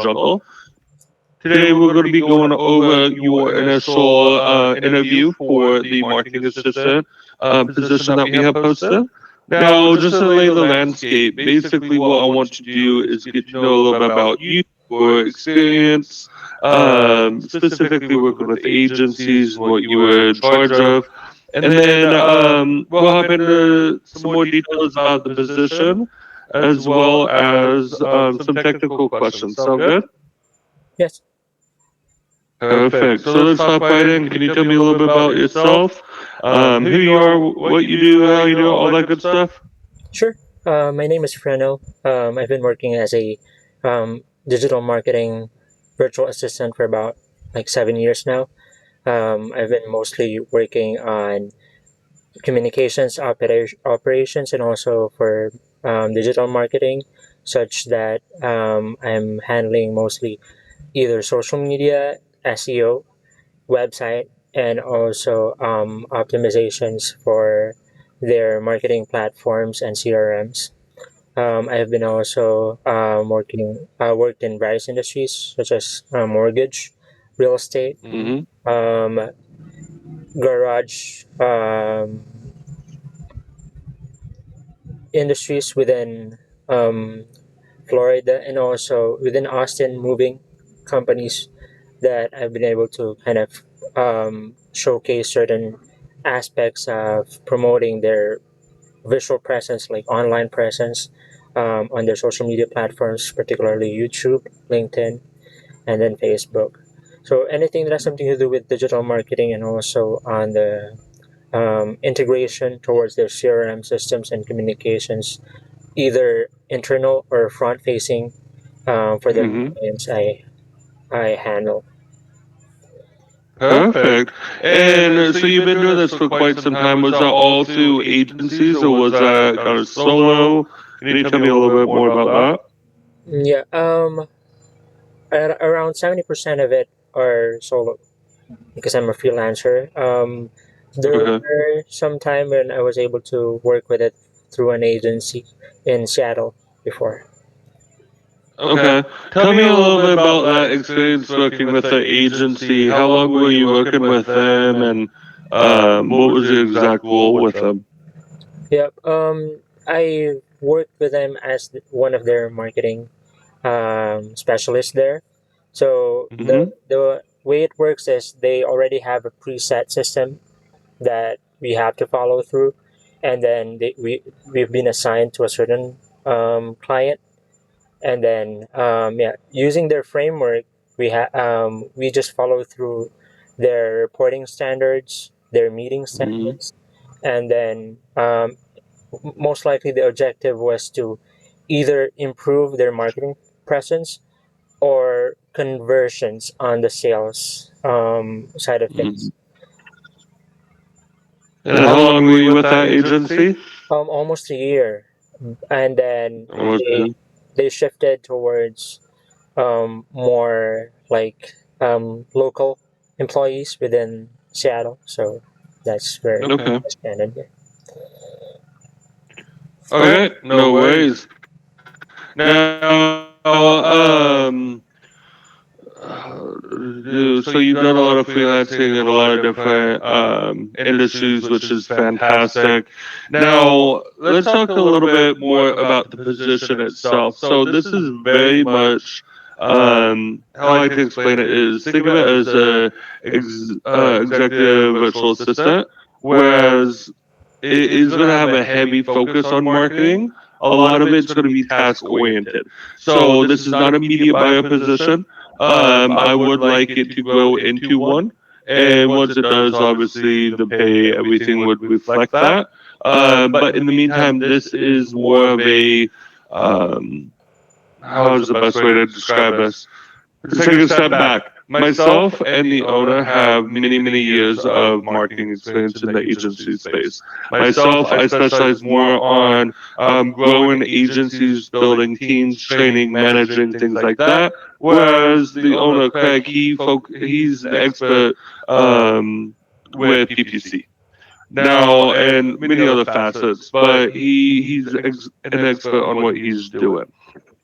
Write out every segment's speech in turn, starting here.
jungle. Today we're going to be going over your initial interview for the marketing assistant position that we have posted. Now, just to lay the landscape, basically what I want to do is get to know a little bit about you, your experience, specifically working with agencies, what you were in charge of, and then we'll hop into some more details about the position as well as some technical questions. Sound good? Yes, Perfect. So let's hop right in. Can you tell me a little bit about yourself? Who you are, what you do, how you do, all that good stuff? sure. My name is Freno. I've been working as a digital marketing virtual assistant for about like 7 years now. I've been mostly working on communications, operations, and also for digital marketing, such that I'm handling mostly either social media, SEO, website, and also optimizations for their marketing platforms and CRMs. I have been also worked in various industries such as mortgage, real estate, Mm-hmm. um, garage industries within um, Florida, and also within Austin, moving companies that I've been able to kind of showcase certain aspects of promoting their visual presence, like online presence, on their social media platforms, particularly YouTube, LinkedIn, and then Facebook. So anything that has something to do with digital marketing, and also on the integration towards their CRM systems and communications, either internal or front facing, for their Mm-hmm. clients, I handle. Perfect. And so you've been doing this for quite some time. Was that all through agencies or was that kind of solo? Can you tell me a little bit more about Yeah, around 70% of it are solo because I'm a freelancer. that? There Okay. were some time when I was able to work with it through an agency in Seattle before. Okay. Tell me a little bit about that experience working with the agency. How long were you working with them, and what was your exact role with them? Yep. I worked with them as one of their marketing specialists there. So Mm-hmm. the way it works is they already have a preset system that we have to follow through, and then we've been assigned to a certain client, and then yeah, using their framework, we just follow through their reporting standards, their meeting Mm-hmm. standards, and then most likely the objective was to either improve their marketing presence or conversions on the sales side of Mm-hmm. things. And how long were you with that agency? Almost a year, and then Almost. they shifted towards more like local employees within Seattle. So that's where Okay. I standed. Okay. No worries. Now, so you've done a lot of freelancing in a lot of different industries, which is fantastic. Now, let's talk a little bit more about the position itself. So this is very much how I like to explain it is think of it as a executive virtual assistant, whereas it is going to have a heavy focus on marketing. A lot of it's going to be task oriented. So this is not a media buyer position. I would like it to grow into one. And once it does, obviously the pay, everything would reflect that. But in the meantime, this is more of a, um, how is the best way to describe this? To take a step back, myself and the owner have many, many years of marketing experience in the agency space. Myself, I specialize more on growing agencies, building teams, training, managing, things like that. Whereas the owner, Craig, he's the expert with PPC. Now, and many other facets, but he's an expert on what he's doing.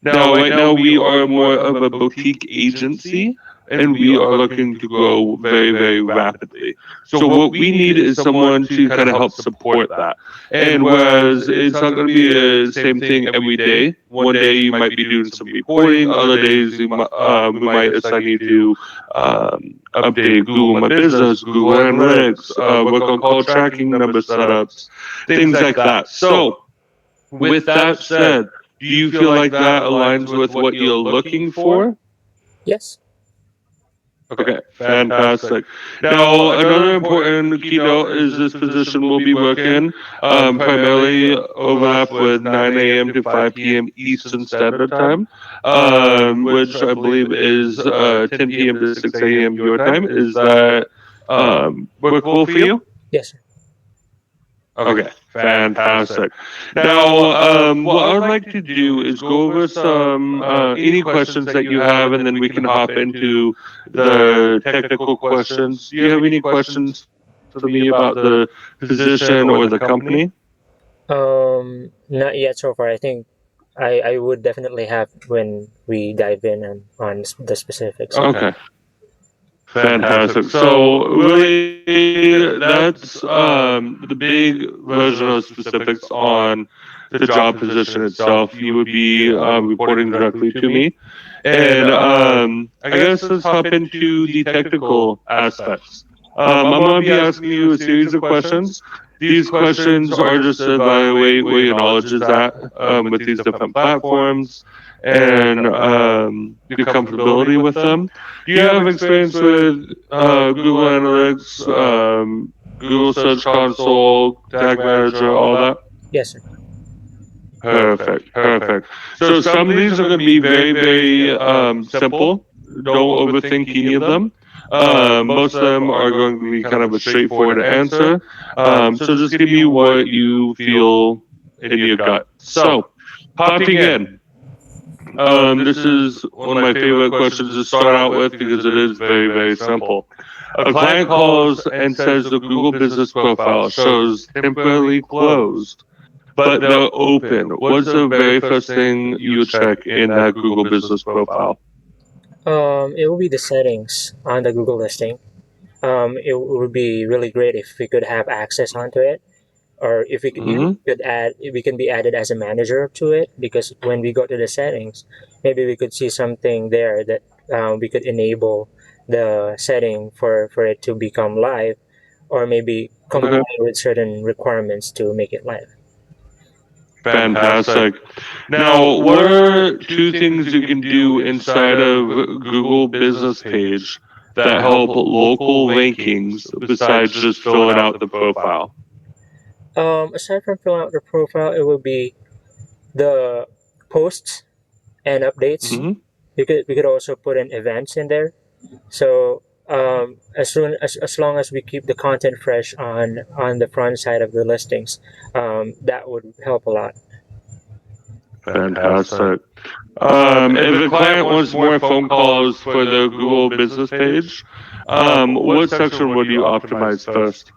Now, right now, we are more of a boutique agency, and we are looking to grow very, very rapidly. So, what we need is someone to kind of help support that. And whereas it's not going to be the same thing every day, one day you might be doing some reporting, other days we might assign you to update Google My Business, Google Analytics, work on call tracking number setups, things like that. So, with that said, do you feel like that aligns with what you're looking for? Yes. Okay, fantastic. Now, another important keynote is this position will be working primarily overlap with 9 a.m. to 5 p.m. Eastern Standard Time, which I believe is 10 p.m. to 6 a.m. your time. Is that workable for you? Yes, sir. Okay, fantastic. Now, what I would like to do is go over some any questions that you have, and then we can hop into the technical questions. Do you have any questions for me about the position or the company? Not yet so far. I think I would definitely have when we dive in on the specifics. Okay, fantastic. So really, that's the big version of specifics on the job position itself. You would be reporting directly to me. And I guess let's hop into the technical aspects. I'm going to be asking you a series of questions. These questions are just to evaluate where your knowledge is at with these different platforms and your comfortability with them. Do you have experience with Google Analytics, Google Search Console, Tag Manager, all that? Yes, sir. Perfect, perfect. So some of these are going to be very, very simple. Don't overthink any of them. Most of them are going to be kind of a straightforward answer. So just give me what you feel in your gut. So, popping in. This is one of my favorite questions to start out with because it is very, very simple. A client calls and says the Google Business Profile shows temporarily closed but they're open. What's the very first thing you check in that Google Business Profile? It will be the settings on the Google listing. It would be really great if we could have access onto it, or if we could, Mm-hmm. if we can be added as a manager to it. Because when we go to the settings, maybe we could see something there that we could enable the setting for it to become live, or maybe comply Okay. with certain requirements to make it live. Fantastic. Now, what are two things you can do inside of Google Business Page that help local rankings besides just filling out the profile? Aside from filling out the profile, it would be the posts and updates. Mm-hmm. We could also put in events in there. So as long as we keep the content fresh on the front side of the listings, that would help a lot. Fantastic. If a client wants more phone calls for the Google business page, what section would you optimize first?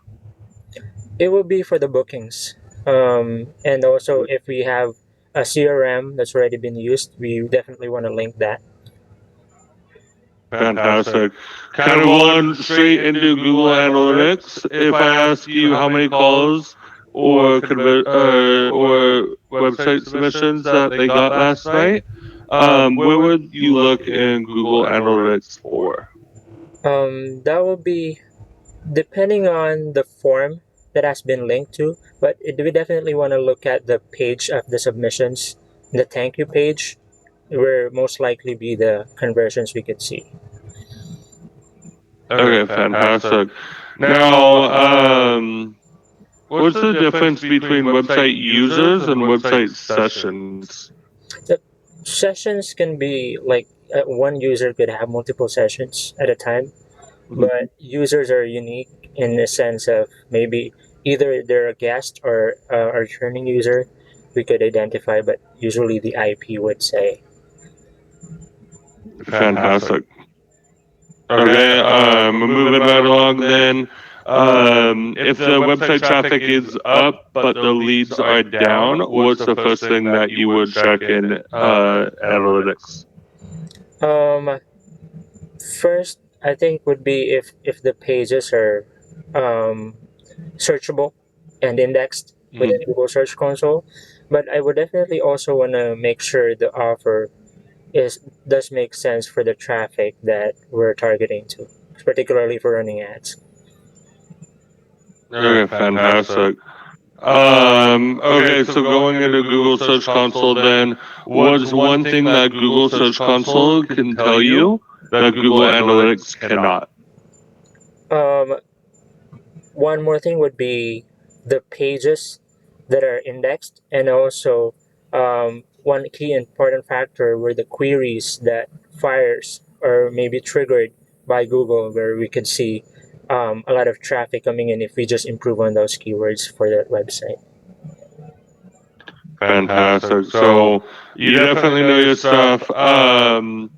It will be for the bookings, and also if we have a CRM that's already been used, we definitely want to link that. Fantastic. Kind of going straight into Google Analytics. If I ask you how many calls or website submissions that they got last night, where would you look in Google Analytics for? That will be depending on the form that has been linked to, but we definitely want to look at the page of the submissions, the thank you page, where most likely be the conversions we could see. Okay, fantastic. Now, what's the difference between website users and website sessions? The sessions can be like one user could have multiple sessions at a time, but users are unique in the sense of maybe either they're a guest or a returning user we could identify, but usually the IP would say. Fantastic. Okay, moving right along then. If the website traffic is up but the leads are down, what's the first thing that you would check in analytics? Um, First, I think would be if the pages are um, searchable and indexed within Mhm. Google Search Console. But I would definitely also want to make sure the offer is does make sense for the traffic that we're targeting to, particularly for running ads. Okay, fantastic. Okay, so going into Google Search Console, then, what's one thing that Google Search Console can tell you that Google Analytics cannot? Um, One more thing would be the pages that are indexed, and also one key important factor were the queries that fires or maybe triggered by Google, where we could see a lot of traffic coming in if we just improve on those keywords for that website. Fantastic. So you definitely know your stuff. I'm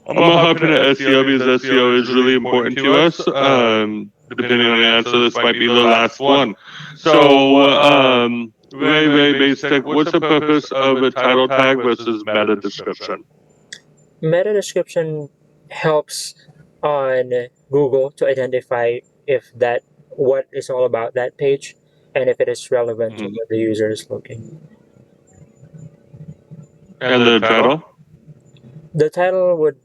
gonna hop into SEO because SEO is really important to us. Depending on the answer, this might be the last one. So, very, very basic. What's the purpose of a title tag versus meta description? Meta description helps on Google to identify if that what is all about that page and if it is relevant to Mhm. what the user is looking. And the title? The title would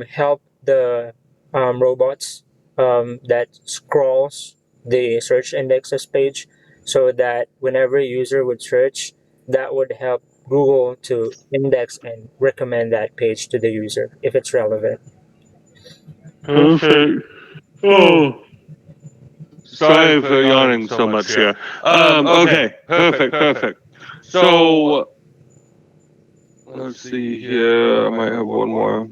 help the robots that scrolls the search indexes page, so that whenever a user would search, that would help Google to index and recommend that page to the user if it's relevant. Perfect. Oh, sorry for yawning so much here. Okay, perfect, perfect. So, let's see here. I might have one more.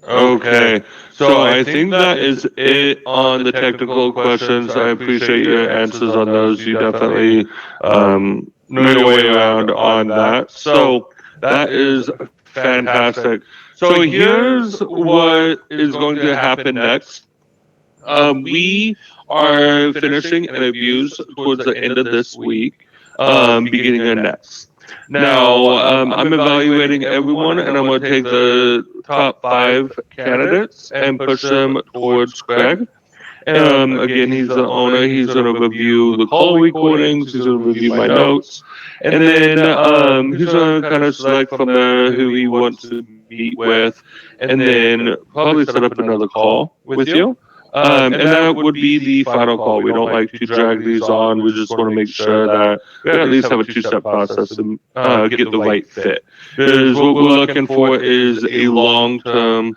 Okay, so I think that is it on the technical questions. I appreciate your answers on those. You definitely know your way around on that. So that is fantastic. So here's what is going to happen next. We are finishing interviews towards the end of this week, beginning of next. Now, I'm evaluating everyone, and I'm going to take the top 5 candidates and push them towards Greg. Again, he's the owner. He's going to review the call recordings. He's going to review my notes, and then he's going to kind of select from there who he wants to meet with, and then probably set up another call with you. And that would be the final call. We don't like to drag these on. We just want to make sure that we at least have a 2-step process to get the right fit. Because what we're looking for is a long-term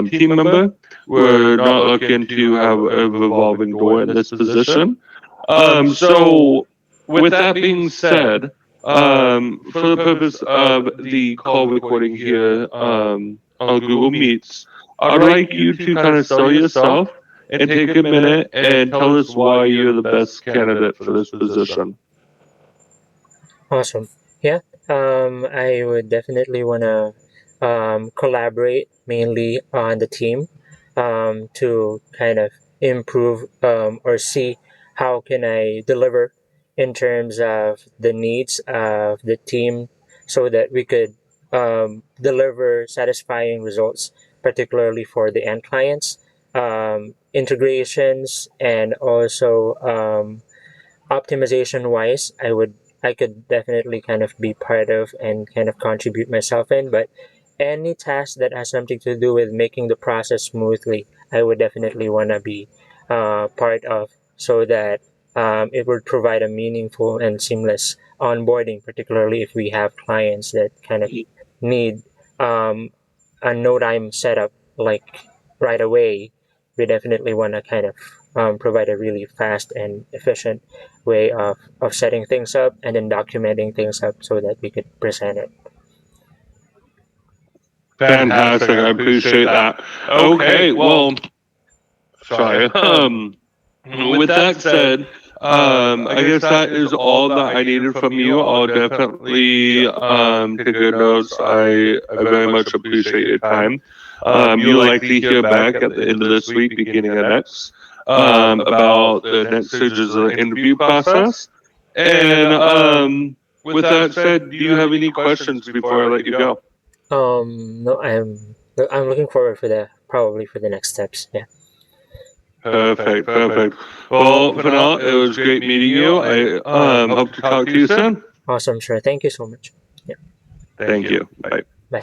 team member. We're not looking to have a revolving door in this position. So, with that being said, for the purpose of the call recording here on Google Meets, I'd like you to kind of sell yourself and take a minute and tell us why you're the best candidate for this position. Awesome. Yeah. I would definitely want to collaborate mainly on the team to kind of improve or see how can I deliver in terms of the needs of the team so that we could deliver satisfying results, particularly for the end clients, integrations, and also optimization wise. I could definitely kind of be part of and kind of contribute myself in, but any task that has something to do with making the process smoothly, I would definitely want to be part of, so that it would provide a meaningful and seamless onboarding, particularly if we have clients that kind of need um, a no time setup like right away. We definitely want to kind of provide a really fast and efficient way of setting things up and then documenting things up so that we could present it. Fantastic. I appreciate that. Okay, well, sorry. With that said, I guess that is all that I needed from you. I'll definitely take good notes. I very much appreciate your time. You'll likely hear back at the end of this week, beginning of next, about the next stages of the interview process. And with that said, do you have any questions before I let you go? No, I'm looking forward for the probably for the next steps. Yeah. Perfect, perfect. Well, for now, it was great meeting you. I hope to talk to you soon. Awesome. Sure. Thank you so much. Yeah. Thank you. Bye. Bye.